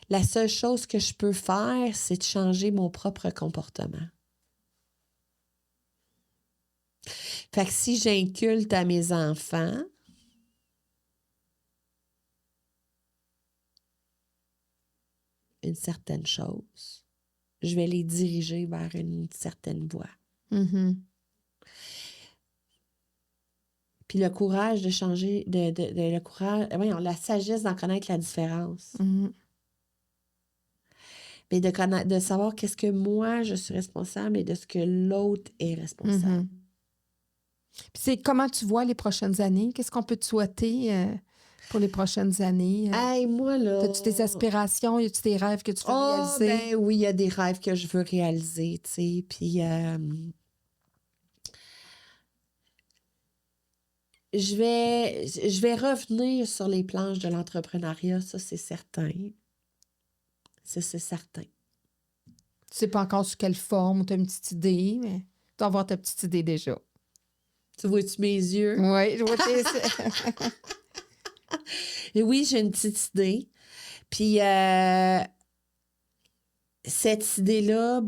La seule chose que je peux faire, c'est de changer mon propre comportement. Fait que si j'inculte à mes enfants une certaine chose, je vais les diriger vers une certaine voie. Mm-hmm. Puis le courage de changer, le courage, la sagesse d'en connaître la différence. Mm-hmm. Mais de savoir qu'est-ce que moi, je suis responsable et de ce que l'autre est responsable. Mm-hmm. Puis c'est comment tu vois les prochaines années? Qu'est-ce qu'on peut te souhaiter pour les prochaines années? Hey, moi, là... As-tu des aspirations? Y a-tu des rêves que tu veux réaliser? Ben oui, il y a des rêves que je veux réaliser, tu sais. Puis... je vais revenir sur les planches de l'entrepreneuriat, ça, c'est certain. Ça, c'est certain. Tu sais pas encore sous quelle forme, tu as une petite idée, mais tu dois avoir ta petite idée déjà. Tu vois-tu mes yeux? Oui, je vois tes... Et oui, j'ai une petite idée. Puis, cette idée-là,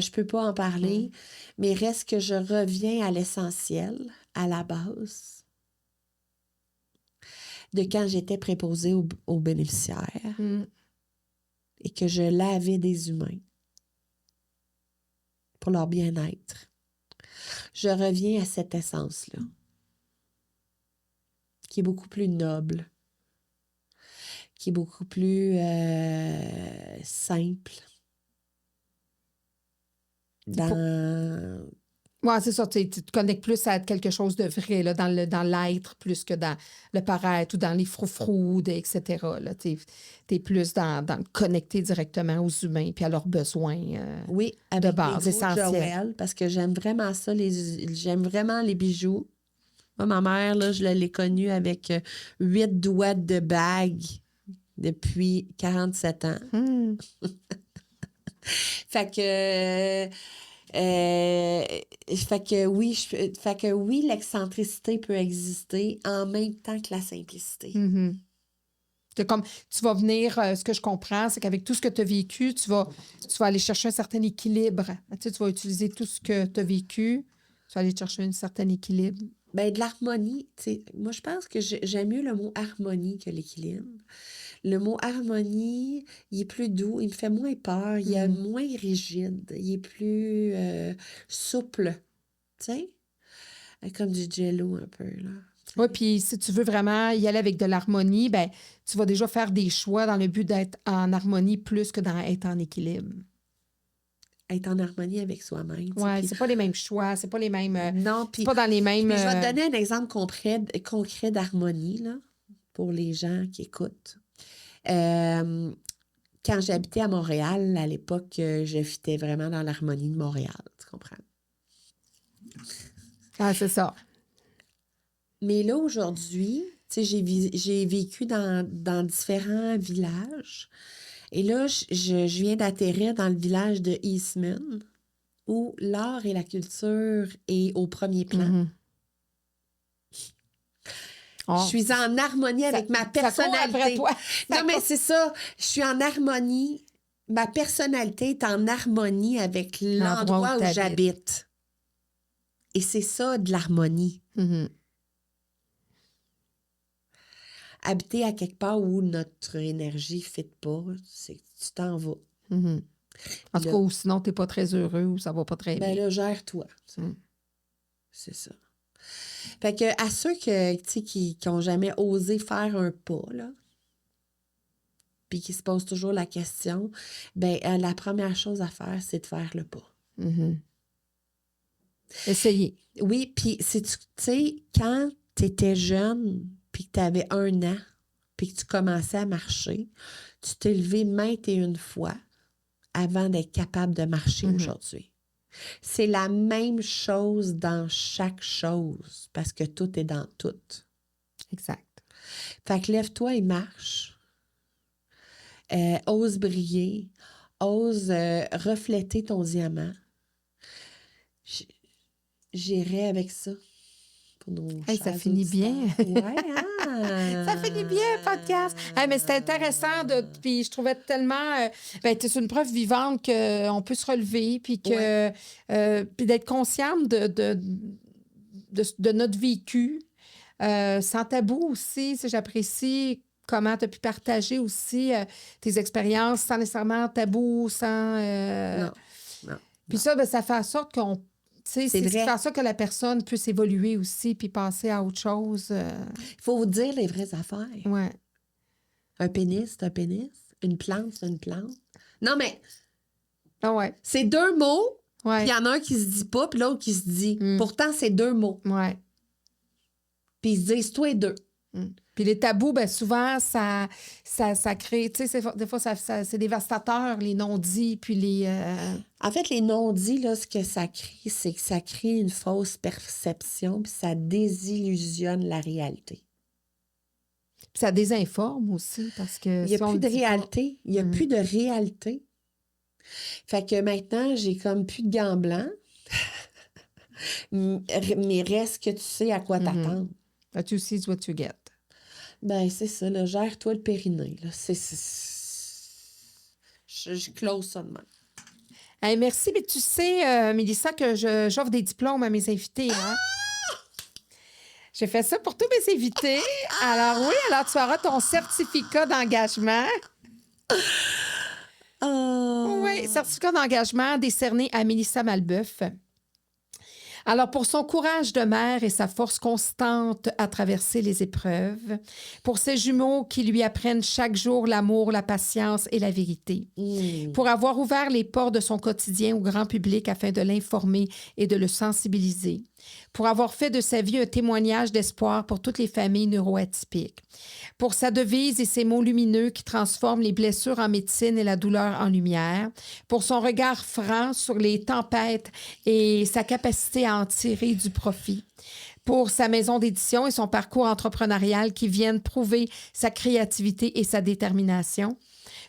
je peux pas en parler, mais reste que je reviens à l'essentiel, à la base, de quand j'étais préposée aux bénéficiaires et que je lavais des humains pour leur bien-être. Je reviens à cette essence-là, qui est beaucoup plus noble, qui est beaucoup plus simple, dans... Oui, c'est ça. Tu te connectes plus à quelque chose de vrai, là, dans l'être, plus que dans le paraître ou dans les froufrous, etc. Tu es plus dans le connecter directement aux humains puis à leurs besoins Oui, de avec base, des gros essentiels. Joël, parce que j'aime vraiment ça. J'aime vraiment les bijoux. Moi, ma mère, là, je l'ai connue avec 8 doigts de bague depuis 47 ans. Fait que... fait que oui, l'excentricité peut exister en même temps que la simplicité. Mm-hmm. C'est comme, tu vas venir, ce que je comprends, c'est qu'avec tout ce que tu as vécu, tu vas aller chercher un certain équilibre. Tu vas utiliser tout ce que tu as vécu, tu vas aller chercher un certain équilibre. Ben, de l'harmonie, tu sais, moi, je pense que j'aime mieux le mot harmonie que l'équilibre. Le mot harmonie, il est plus doux, il me fait moins peur, il est moins rigide, il est plus souple, tu sais, comme du jello un peu, là. Oui, puis si tu veux vraiment y aller avec de l'harmonie, ben tu vas déjà faire des choix dans le but d'être en harmonie plus que d'être en équilibre. Être en harmonie avec soi-même. Oui, puis... c'est pas les mêmes choix, c'est pas les mêmes... non, puis... c'est pas dans les mêmes... Puis je vais te donner un exemple concret d'harmonie, là, pour les gens qui écoutent. Quand j'habitais à Montréal, à l'époque, je fitais vraiment dans l'harmonie de Montréal, tu comprends? Ah, c'est ça. Mais là, aujourd'hui, tu sais, j'ai vécu dans différents villages. Et là, je viens d'atterrir dans le village de Eastman, où l'art et la culture est au premier plan. Mm-hmm. Oh, je suis en harmonie avec ma personnalité. Après toi. Non, mais c'est ça. Je suis en harmonie. Ma personnalité est en harmonie avec l'endroit où j'habite. Et c'est ça, de l'harmonie. Mm-hmm. Habiter à quelque part où notre énergie ne fit pas, c'est que tu t'en vas. Mm-hmm. En tout cas, ou sinon, tu n'es pas très heureux ou ça va pas très bien. Ben là, gère-toi. C'est ça. Fait que à ceux qui n'ont jamais osé faire un pas, là, puis qui se posent toujours la question, ben la première chose à faire, c'est de faire le pas. Mm-hmm. Essayez. Oui, puis tu sais, quand tu étais jeune, puis que tu avais 1 an, puis que tu commençais à marcher, tu t'es levé maintes et une fois avant d'être capable de marcher aujourd'hui. C'est la même chose dans chaque chose, parce que tout est dans tout. Exact. Fait que lève-toi et marche. Ose briller. Ose refléter ton diamant. J'irai avec ça. Ça finit bien. Ouais, ça finit bien, podcast. Mais c'était intéressant. Puis je trouvais tellement... c'est une preuve vivante qu'on peut se relever puis que puis d'être consciente de notre vécu. Sans tabou aussi. J'apprécie comment tu as pu partager aussi tes expériences sans nécessairement tabou, sans... Non. Puis ça, ça fait en sorte qu'on... C'est faire ça que la personne puisse évoluer aussi puis passer à autre chose. Il faut vous dire les vraies affaires. Ouais. Un pénis, c'est un pénis. Une plante, c'est une plante. Non, mais c'est 2 mots, puis il y en a un qui se dit pas, puis l'autre qui se dit. Pourtant, c'est 2 mots. Ouais. Puis ils se disent, toi et 2. Puis les tabous, souvent, ça crée... Tu sais, des fois, c'est dévastateur, les non-dits, puis les... En fait, les non-dits, là, ce que ça crée, c'est que ça crée une fausse perception, puis ça désillusionne la réalité. Puis ça désinforme aussi, parce que... Il n'y a plus de réalité. Il n'y a plus de réalité. Fait que maintenant, j'ai comme plus de gants blancs, mais reste que tu sais à quoi t'attendre. But you see what you get. Ben, c'est ça, là. Gère-toi le périnée, là. Je close ça de même. Hey, merci. Mais tu sais, Mélissa, que j'offre des diplômes à mes invités. Hein? J'ai fait ça pour tous mes invités. Alors oui, alors tu auras ton certificat d'engagement. Oui, certificat d'engagement décerné à Mélissa Malbeuf. Alors, pour son courage de mère et sa force constante à traverser les épreuves, pour ses jumeaux qui lui apprennent chaque jour l'amour, la patience et la vérité, pour avoir ouvert les portes de son quotidien au grand public afin de l'informer et de le sensibiliser, pour avoir fait de sa vie un témoignage d'espoir pour toutes les familles neuroatypiques, pour sa devise et ses mots lumineux qui transforment les blessures en médecine et la douleur en lumière, pour son regard franc sur les tempêtes et sa capacité à en tirer du profit, pour sa maison d'édition et son parcours entrepreneurial qui viennent prouver sa créativité et sa détermination,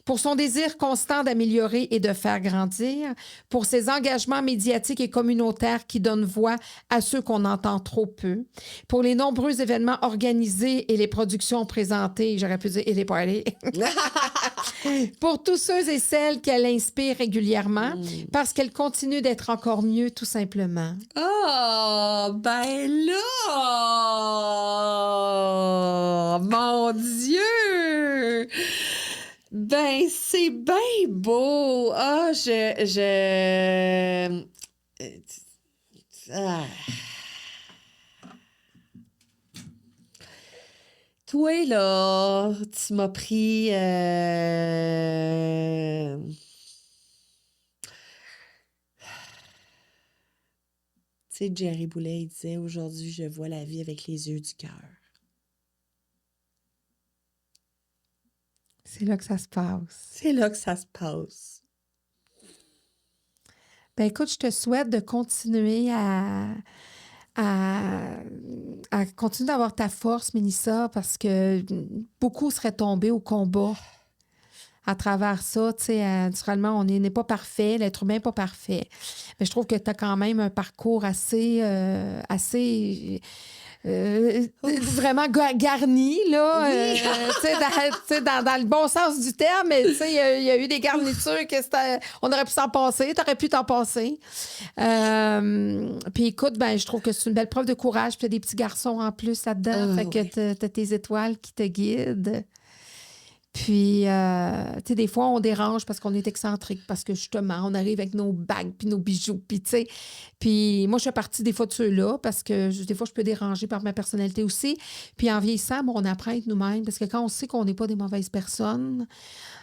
pour son désir constant d'améliorer et de faire grandir, pour ses engagements médiatiques et communautaires qui donnent voix à ceux qu'on entend trop peu, pour les nombreux événements organisés et les productions présentées, j'aurais pu dire et les parties, pour tous ceux et celles qu'elle inspire régulièrement, parce qu'elle continue d'être encore mieux, tout simplement. Oh, ben là! Mon Dieu! Ben, c'est bien beau! Ah, Ah. Toi, là, tu m'as pris... Tu sais, Jerry Boulet, il disait, aujourd'hui, je vois la vie avec les yeux du cœur. C'est là que ça se passe. C'est là que ça se passe. Ben écoute, je te souhaite de continuer à continuer d'avoir ta force, Mélissa, parce que beaucoup seraient tombés au combat à travers ça. Tu sais, naturellement, on n'est pas parfait, l'être humain n'est pas parfait. Mais je trouve que tu as quand même un parcours assez vraiment garni, là. Oui. Dans le bon sens du terme, mais il y a eu des garnitures que on aurait pu s'en passer, t'aurais pu t'en passer. Puis écoute, ben, je trouve que c'est une belle preuve de courage, puis t'as des petits garçons en plus là-dedans, fait que t'as tes étoiles qui te guident. Puis, tu sais, des fois, on dérange parce qu'on est excentrique, parce que justement, on arrive avec nos bagues puis nos bijoux, puis tu sais. Puis moi, je fais partie des fois de ceux-là parce que des fois, je peux déranger par ma personnalité aussi. Puis en vieillissant, bon, on apprend à être nous-mêmes parce que quand on sait qu'on n'est pas des mauvaises personnes,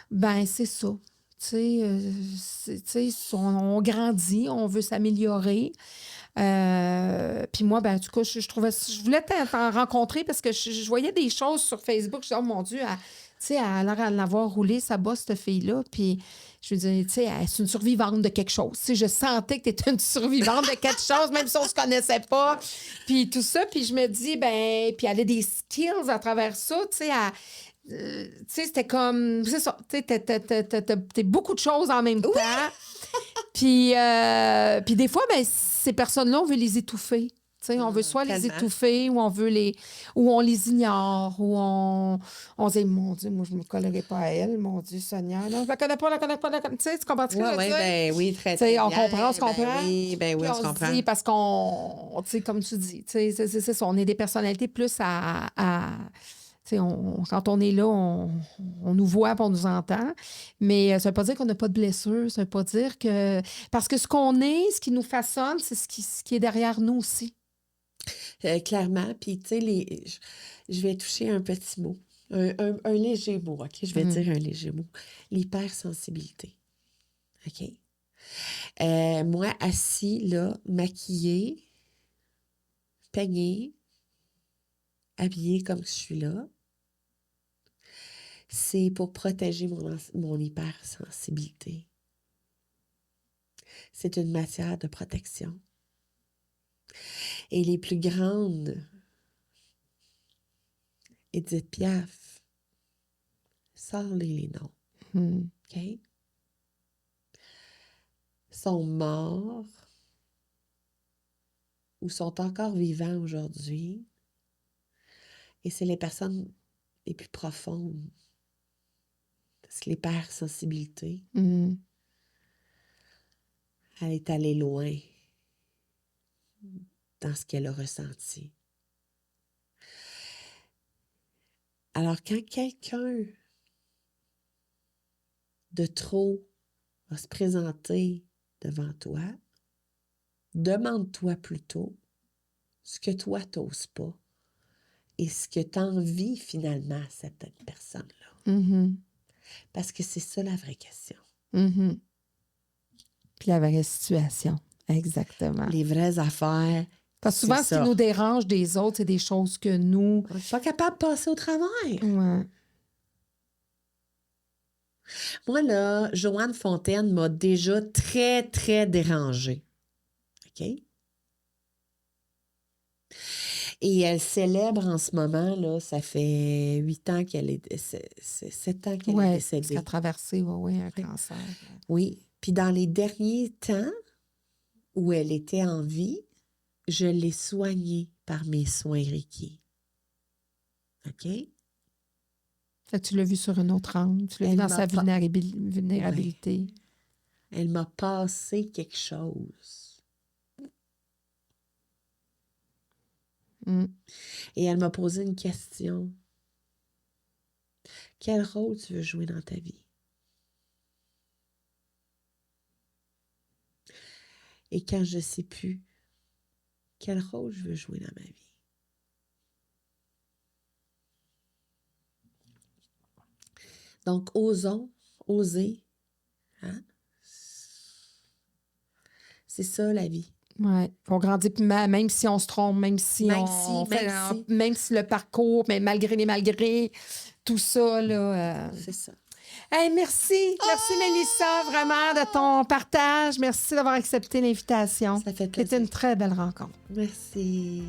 ben c'est ça. Tu sais, on grandit, on veut s'améliorer. Puis moi, ben, en tout cas, je voulais t'en rencontrer parce que je voyais des choses sur Facebook. Je disais, oh mon Dieu, tu sais, elle a l'avoir roulé, sa bosse, cette fille-là. Puis je me disais, tu sais, c'est une survivante de quelque chose. Tu sais, je sentais que tu étais une survivante de quelque chose, même si on se connaissait pas. Puis tout ça, puis je me dis, ben, puis elle a des skills à travers ça, tu sais, tu sais, c'était comme, c'est ça, tu sais, t'es beaucoup de choses en même temps. Puis des fois, ben, ces personnes-là, on veut les étouffer. Tu sais, on veut soit les étouffer ou on les ignore ou on dit, mon Dieu, moi, je ne me collerai pas à elle, mon Dieu, Seigneur. Non, je la connais pas, tu sais, tu comprends ce que je veux dire? Ben oui, très, très bien. On comprend, on se comprend. Ben oui, on se comprend. Dit parce qu'on, tu sais, comme tu dis, tu sais, c'est ça, on est des personnalités plus tu sais, quand on est là, on nous voit et on nous entend. Mais ça ne veut pas dire qu'on n'a pas de blessure. Ça ne veut pas dire que... Parce que ce qu'on est, ce qui nous façonne, c'est ce qui est derrière nous aussi. Clairement. Puis, tu sais, je vais toucher un petit mot. Un léger mot, OK? Je vais dire un léger mot. L'hypersensibilité. OK? Moi, assis, là, maquillée, peignée, habillée comme je suis là, c'est pour protéger mon hypersensibilité. C'est une matière de protection. Et les plus grandes, Édith Piaf, sors-les noms, OK? Sont morts ou sont encore vivants aujourd'hui. Et c'est les personnes les plus profondes. Parce que l'hypersensibilité, elle est allée loin dans ce qu'elle a ressenti. Alors, quand quelqu'un de trop va se présenter devant toi, demande-toi plutôt ce que toi, t'oses pas et ce que tu envies finalement à cette personne-là. Mhm. Parce que c'est ça la vraie question. Mhm. Puis la vraie situation. Exactement. Les vraies affaires, Parce que c'est souvent, ce qui ça. nous dérange des autres, c'est des choses que nous... On n'est pas capable de passer au travers. Ouais. Moi, là, Joanne Fontaine m'a déjà très, très dérangée. OK? Et elle célèbre en ce moment, là, ça fait 8 ans qu'elle est... 7 ans qu'elle est Oui, parce décédée. qu'elle a traversé un cancer. Oui. Puis dans les derniers temps où elle était en vie, je l'ai soignée par mes soins Reiki. OK? Fait que tu l'as vu sur un autre angle. Tu l'as vu Elle dans m'a sa pas- vulnérabilité. Elle m'a passé quelque chose. Mm. Et elle m'a posé une question. Quel rôle tu veux jouer dans ta vie? Et quand je ne sais plus quel rôle je veux jouer dans ma vie. Donc, osons, oser. Hein? C'est ça, la vie. Oui. On grandit, même si on se trompe, même si même si le parcours, mais malgré les malgré, tout ça, là. C'est ça. Hey, merci. Merci, Mélissa, vraiment, de ton partage. Merci d'avoir accepté l'invitation. Ça fait plaisir. C'était une très belle rencontre. Merci.